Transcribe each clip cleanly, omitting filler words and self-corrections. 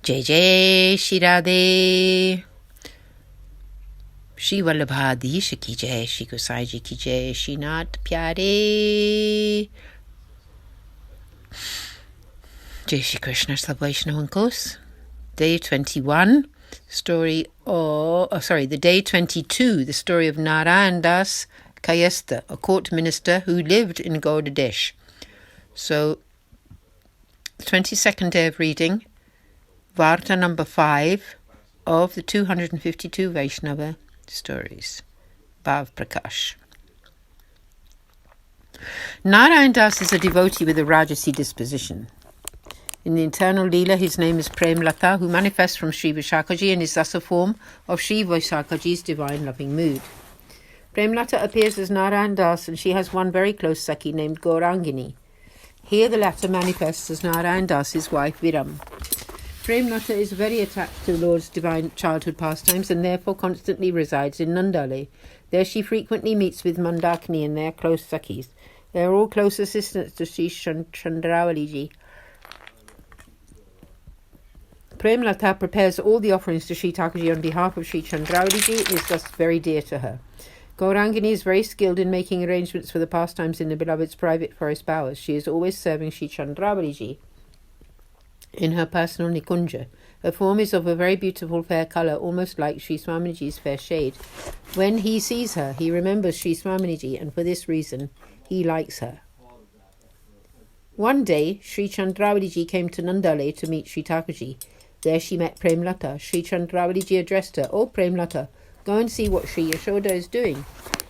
Jai Jai Shri Radhe. Shri Vallabhadhish ki jai, Shri Gosai Ji ki jai, Shri Nath Pyare. Jai Shri Krishna, Sab Vaishnav and Kos. Day 21, the day 22, the story of Narayan Das Kayestha, a court minister who lived in Gaudadesh. So, the 22nd day of reading, Varta number 5 of the 252 Vaishnava stories. Bhav Prakash. Narayan Das is a devotee with a Rajasi disposition. In the internal Leela, his name is Prem Lata, who manifests from Sri Vishakaji and is thus a form of Sri Vishakaji's divine loving mood. Prem Lata appears as Narayan Das, and she has one very close Sakhi named Gaurangini. Here the latter manifests as Narayan Das's wife Viram. Prem Lata is very attached to the Lord's divine childhood pastimes and therefore constantly resides in Nandale. There she frequently meets with Mandakini and their close Sakhis. They are all close assistants to Sri Chandrawaliji. Prem Lata prepares all the offerings to Sri Thakurji on behalf of Sri Chandrawaliji and is thus very dear to her. Gaurangini is very skilled in making arrangements for the pastimes in the beloved's private forest bowers. She is always serving Sri Chandrawaliji in her personal Nikunja. Her form is of a very beautiful fair colour, almost like Sri Swaminiji's fair shade. When he sees her, he remembers Sri Swaminiji, and for this reason, he likes her. One day, Sri Chandrawaliji came to Nandale to meet Sri Thakurji. There she met Prem Lata. Sri Chandrawaliji addressed her, "Oh, Prem Lata, go and see what Sri Yashoda is doing."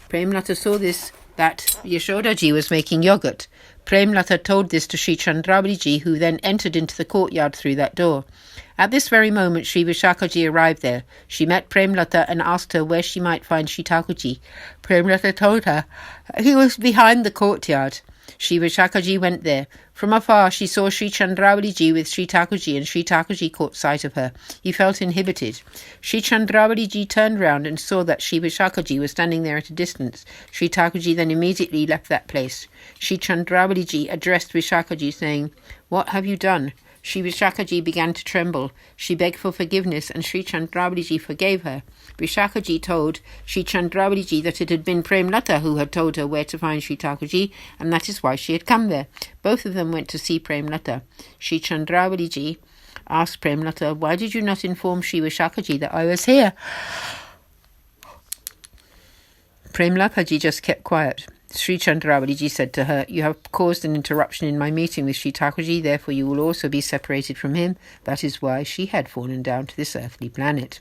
Prem Lata saw that Yashodaji was making yogurt. Prem Lata told this to Sri Chandrawaliji, who then entered into the courtyard through that door. At this very moment, Sri Vishakaji arrived there. She met Prem Lata and asked her where she might find Sri Thakurji. Prem Lata told her he was behind the courtyard. Sri Vishakaji went there. From afar, she saw Sri Chandrawaliji with Sri Thakurji, and Sri Thakurji caught sight of her. He felt inhibited. Sri Chandrawaliji turned round and saw that Sri Vishakaji was standing there at a distance. Sri Thakurji then immediately left that place. Sri Chandrawaliji addressed Vishakaji, saying, "What have you done?" Sri Vishakaji began to tremble. She begged for forgiveness, and Sri Chandrawaliji forgave her. Vishakaji told Sri Chandrawaliji that it had been Prem Lata who had told her where to find Sri Thakurji, and that is why she had come there. Both of them went to see Prem Lata. Sri Chandrawaliji asked Prem Lata, "Why did you not inform Sri Vishakaji that I was here?" Prem Lataji just kept quiet. Sri Chandrawaliji said to her, "You have caused an interruption in my meeting with Sri Thakurji, therefore you will also be separated from him." That is why she had fallen down to this earthly planet.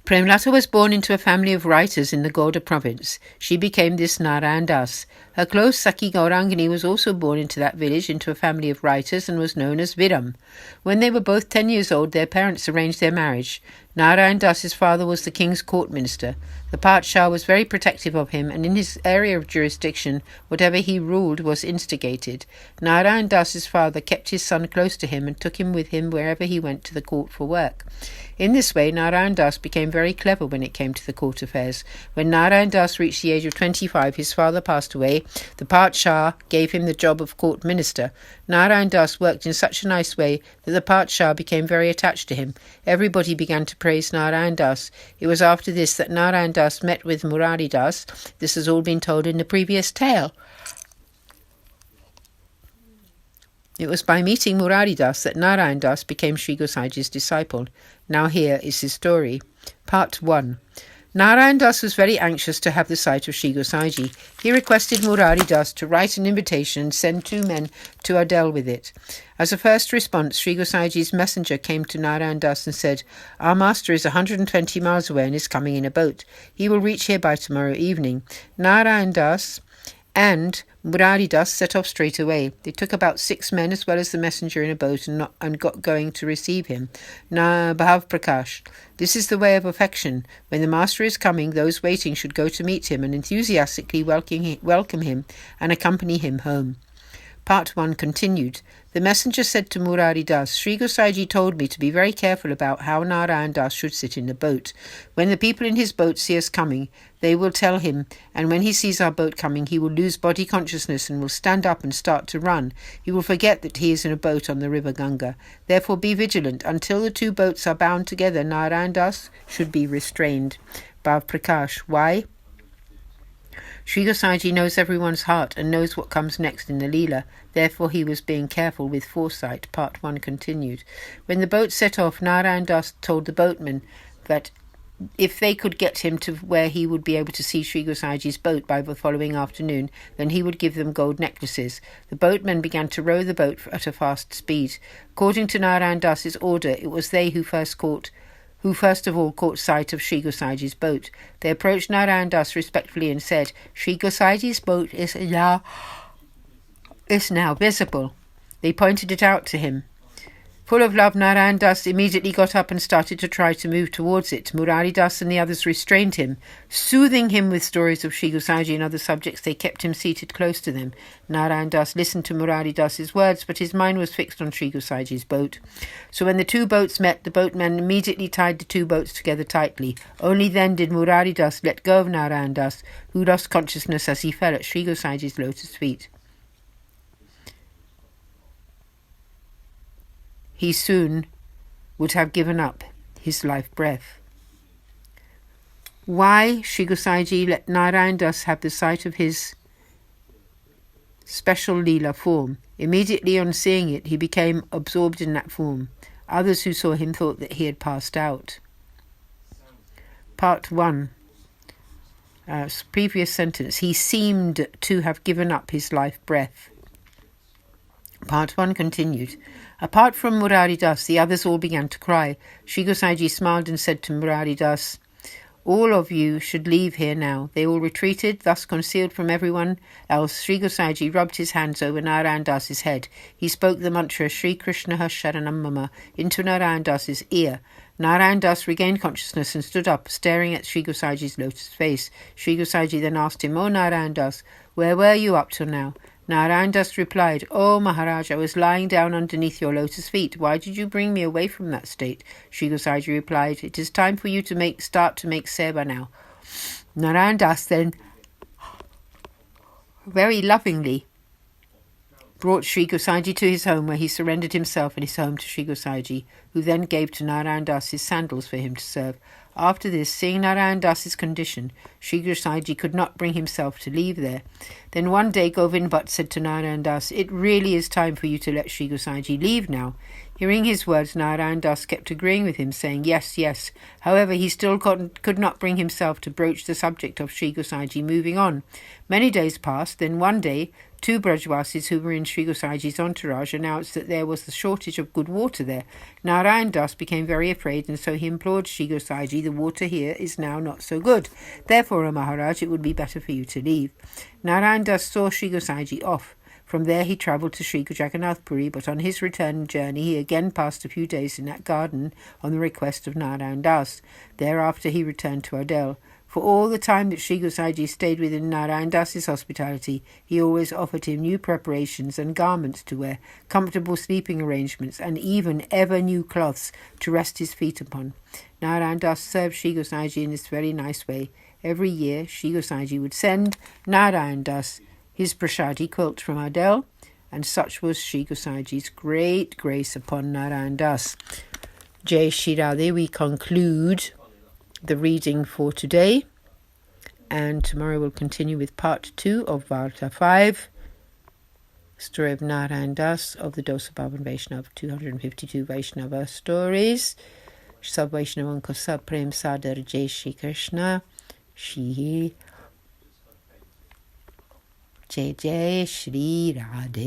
Prem Lata was born into a family of writers in the Gauda province. She became this Narayan Das. Her close Sakhi Gaurangini was also born into that village, into a family of writers, and was known as Viram. When they were both 10 years old, their parents arranged their marriage. Narayan Das's father was the king's court minister. The Padshah was very protective of him, and in his area of jurisdiction, whatever he ruled was instigated. Narayan Das's father kept his son close to him and took him with him wherever he went to the court for work. In this way, Narayan Das became very clever when it came to the court affairs. When Narayan Das reached the age of 25, his father passed away. The Padshah gave him the job of court minister. Narayan Das worked in such a nice way that the Padshah became very attached to him. Everybody began to praise Narayan Das. It was after this that Narayan Das met with Murari Das. This has all been told in the previous tale. It was by meeting Murari Das that Narayan Das became Sri Gosaiji's disciple. Now here is his story. Part 1. Narayan Das was very anxious to have the sight of Sri Gosaiji. He requested Murari Das to write an invitation and send 2 men to Adel with it. As a first response, Sri Gosaiji's messenger came to Narayan Das and said, "Our master is 120 miles away and is coming in a boat. He will reach here by tomorrow evening." Narayan Das and Murari Das set off straight away. They took about 6 men as well as the messenger in a boat and got going to receive him. Bhav Prakash. This is the way of affection. When the master is coming, those waiting should go to meet him and enthusiastically welcome him and accompany him home. Part 1 continued. The messenger said to Murari Das, Sri Gosaiji told me to be very careful about how Narayan Das should sit in the boat. When the people in his boat see us coming, they will tell him, and when he sees our boat coming, he will lose body consciousness and will stand up and start to run. He will forget that he is in a boat on the river Ganga. Therefore be vigilant. Until the two boats are bound together, Narayan Das should be restrained. Bhav Prakash. Why? Sri Gosaiji knows everyone's heart and knows what comes next in the Leela. Therefore he was being careful with foresight. Part 1 continued. When the boat set off, Narayan Das told the boatmen that if they could get him to where he would be able to see Sri Gosaiji's boat by the following afternoon, then he would give them gold necklaces. The boatmen began to row the boat at a fast speed. According to Narayan Das's order, it was they who first of all caught sight of Sri Gosaiji's boat. They approached Narayan Das respectfully and said, Sri Gosaiji's boat is now visible. They pointed it out to him. Full of love, Narayan Das immediately got up and started to try to move towards it. Murari Das and the others restrained him. Soothing him with stories of Sri Gosaiji and other subjects, they kept him seated close to them. Narayan Das listened to Murari Das's words, but his mind was fixed on Sri Gosaiji's boat. So when the two boats met, the boatmen immediately tied the two boats together tightly. Only then did Murari Das let go of Narayan Das, who lost consciousness as he fell at Sri Gosaiji's lotus feet. He soon would have given up his life breath. Why Sri Gosaiji let Narayan Das have the sight of his special Leela form? Immediately on seeing it, he became absorbed in that form. Others who saw him thought that he had passed out. Part 1. Previous sentence. He seemed to have given up his life breath. Part 1 continued. Apart from Murari Das, the others all began to cry. Sri Gosaiji smiled and said to Murari Das, all of you should leave here now. They all retreated, thus concealed from everyone else. Sri Gosaiji rubbed his hands over Narayan Das's head. He spoke the mantra Sri Krishna Sharanam Mama into Narayan Das's ear. Narayan Das regained consciousness and stood up, staring at Sri Gosaiji's lotus face. Sri Gosaiji then asked him, O Narayan Das, where were you up till now? Narayan Das replied, O Maharaj, I was lying down underneath your lotus feet. Why did you bring me away from that state? Sri Gosaiji replied, it is time for you to start to make seva now. Narayan Das then very lovingly brought Sri Gosaiji to his home, where he surrendered himself and his home to Sri Gosaiji, who then gave to Narayan Das his sandals for him to serve. After this, seeing Narayan Das's condition, Sri Gosaiji could not bring himself to leave there. Then one day Govind Bhatt said to Narayan Das, it really is time for you to let Sri Gosaiji leave now. Hearing his words, Narayan Das kept agreeing with him, saying, yes, yes. However, he still could not bring himself to broach the subject of Sri Gosaiji moving on. Many days passed, then one day, two Brajvasis who were in Sri Gosaiji's entourage announced that there was a shortage of good water there. Narayan Das became very afraid, and so he implored Sri Gosaiji, the water here is now not so good. Therefore, O Maharaj, it would be better for you to leave. Narayan Das saw Sri Gosaiji off. From there he travelled to Sri Jagannath Puri, but on his return journey he again passed a few days in that garden on the request of Narayan Das. Thereafter he returned to Adel. For all the time that Sri Gosaiji stayed within Narayan Das's hospitality, he always offered him new preparations and garments to wear, comfortable sleeping arrangements, and even ever new cloths to rest his feet upon. Narayan Das served Sri Gosaiji in this very nice way. Every year, Sri Gosaiji would send Narayan Das his prasadi quilt from Adel, and such was Sri Gosaiji's great grace upon Narayan Das. Jai Shri Radhe. We conclude the reading for today, and tomorrow we'll continue with part 2 of Varta 5, story of Narayan Das of the Dosa Bhavan Vaishnav, 252 Vaishnava stories. Sab Vaishnavan ko sab prem sadar. Jai Shri Krishna. Shri Jai Jai Shri Radhe.